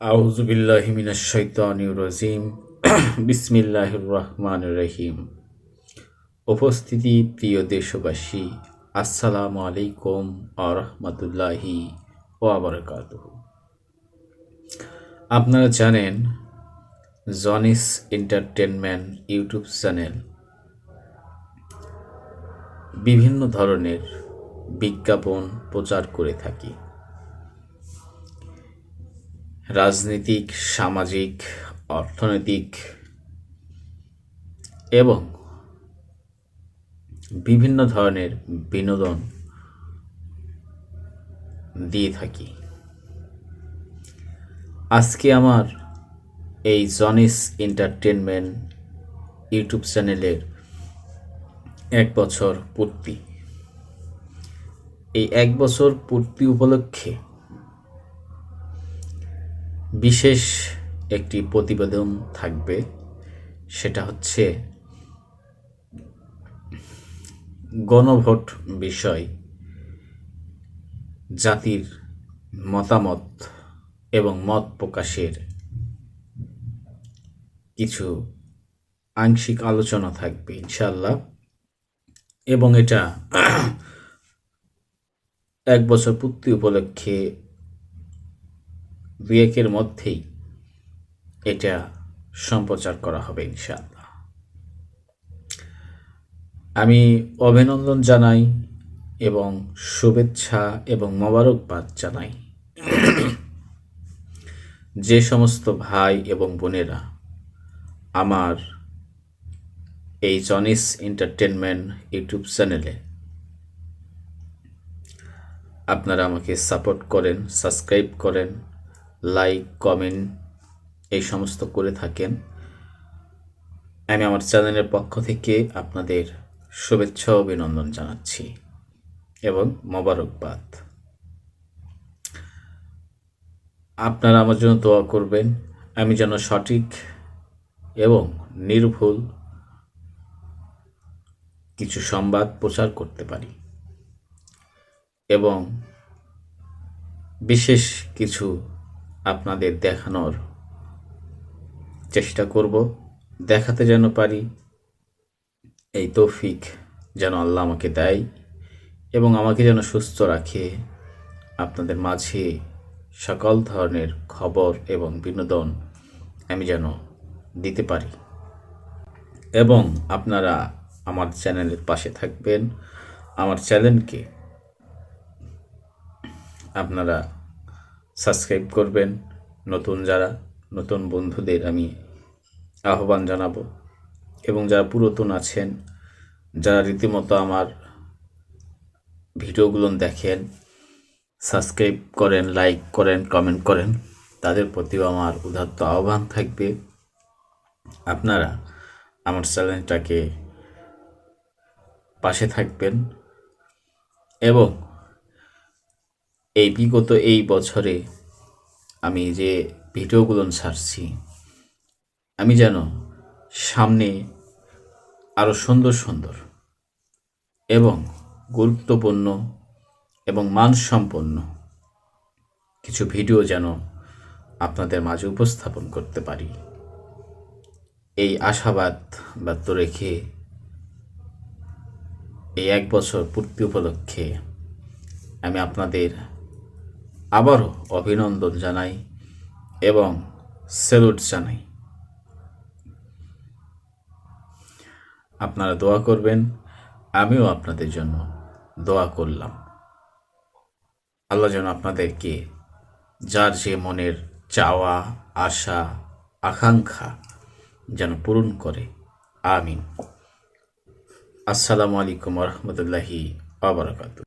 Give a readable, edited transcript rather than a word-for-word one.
আউযু বিল্লাহি মিনাশ শাইতানির রাজিম বিসমিল্লাহির রহমানির রহিম। উপস্থিতি প্রিয় দেশবাসী, আসসালামু আলাইকুম ওয়া রাহমাতুল্লাহি ওয়া বারাকাতুহু। আপনারা জানেন জনিস এন্টারটেনমেন্ট ইউটিউব চ্যানেল বিভিন্ন ধরনের বিজ্ঞাপন প্রচার করে থাকি। রাজনৈতিক, সামাজিক, অর্থনৈতিক এবং বিভিন্ন ধরনের বিনোদন দিয়ে থাকি। আজকে আমার এই জনিস এন্টারটেনমেন্ট ইউটিউব চ্যানেলের 1 বছর পূর্তি। এই 1 বছর পূর্তি উপলক্ষে বিশেষ একটি প্রতিবেদন থাকবে। সেটা হচ্ছে গণভোট বিষয়, জাতির মতামত এবং মত প্রকাশের কিছু আংশিক আলোচনা থাকবে ইনশাআল্লাহ। এবং এটা 1 বছর পূর্তি উপলক্ষে 2-1 মধ্যেই এটা সম্প্রচার করা হবে ইনশাআল্লাহ। আমি অভিনন্দন জানাই এবং শুভেচ্ছা এবং মোবারকবাদ জানাই যে সমস্ত ভাই এবং বোনেরা আমার এই জনিস এন্টারটেনমেন্ট ইউটিউব চ্যানেলে আপনারা আমাকে সাপোর্ট করেন, সাবস্ক্রাইব করেন, লাইক, কমেন্ট এই সমস্ত করে থাকেন। আমি আমার চ্যানেলের পক্ষ থেকে আপনাদের শুভেচ্ছা ও অভিনন্দন জানাচ্ছি এবং মোবারকবাদ। আপনারা আমার জন্য দোয়া করবেন, আমি যেন সঠিক এবং নির্ভুল কিছু সংবাদ প্রচার করতে পারি এবং বিশেষ কিছু আপনাদের দেখানোর চেষ্টা করব। দেখাতে যেন পারি এই তৌফিক যেন আল্লাহ আমাকে দেয় এবং আমাকে যেন সুস্থ রাখে, আপনাদের মাঝে সকল ধরনের খবর এবং বিনোদন আমি যেন দিতে পারি। এবং আপনারা আমার চ্যানেলের পাশে থাকবেন, আমার চ্যানেলকে আপনারা সাবস্ক্রাইব করবেন। নতুন বন্ধুদের আমি আহ্বান জানাবো এবং যারা পুরাতন আছেন, যারা রীতিমতো আমার ভিডিওগুলো দেখেন, সাবস্ক্রাইব করেন, লাইক করেন, কমেন্ট করেন, তাদের প্রতিও আমার উদাত্ত আহ্বান থাকবে আপনারা আমার চ্যানেলটাকে পাশে থাকবেন এবং বিগত এই বছরে আমি যে ভিডিওগুলো ছাড়ছি, আমি যেন সামনে আরও সুন্দর সুন্দর এবং গুরুত্বপূর্ণ এবং মানসম্পন্ন কিছু ভিডিও যেন আপনাদের মাঝে উপস্থাপন করতে পারি, এই আশাবাদ ব্যক্ত রেখে এই 1 বছর পূর্তি উপলক্ষে আমি আপনাদের আবারও অভিনন্দন জানাই এবং স্যালুট জানাই। আপনারা দোয়া করবেন, আমিও আপনাদের জন্য দোয়া করলাম। আল্লাহ যেন আপনাদেরকে যার যে মনের চাওয়া, আশা, আকাঙ্ক্ষা যেন পূরণ করে, আমিন। আসসালামু আলাইকুম ওয়া রাহমাতুল্লাহি ওয়া বারাকাতুহু।